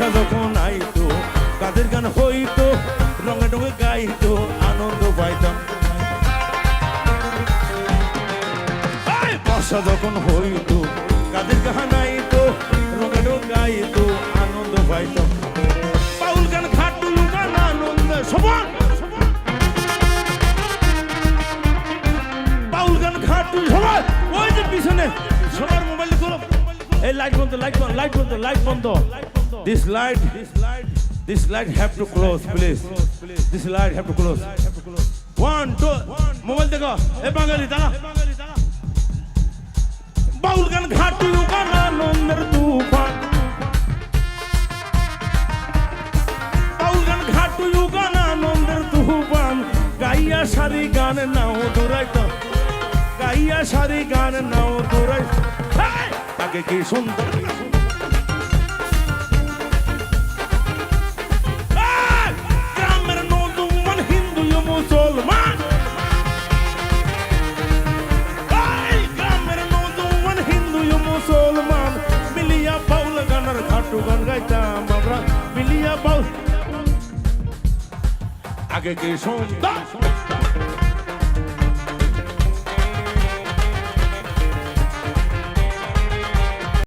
বর্ষা যখন আইতো কাদের গান হইতো রঙে রঙে গাইতো আনন্দ পাইতাম বর্ষা যখন হইতো কাদের গান আইতো রঙে রঙে গাইতো আনন্দ পাইতাম বাউল গান খাটুল গান আনন্দ সমান বাউল গান খাটুল সমান ওই যে পিছনে সবার মোবাইল করো এই লাইট বন্ধ লাইট বন্ধ this light have to close please this light have to close 1 2 mobile দেখো এ বাঙালি দাঁড়া বাউল গান ঘাটুল গান আনন্দের তুফান বাউল গান ঘাটুল গান আনন্দের তুফান গাইয়া সারি গান নাও দৌড়াইতো গাইয়া সারি গান নাও দৌড়াই আগে কি সুন্দর গ্রামের নৌজওয়ান হিন্দু মুসলমান গ্রামের নৌজওয়ান হিন্দু মুসলমান মিলিয়া বাউল গানের ঘাটু গান গাইতাম আমরা মিলিয়া বাউল আগে কি সুন্দর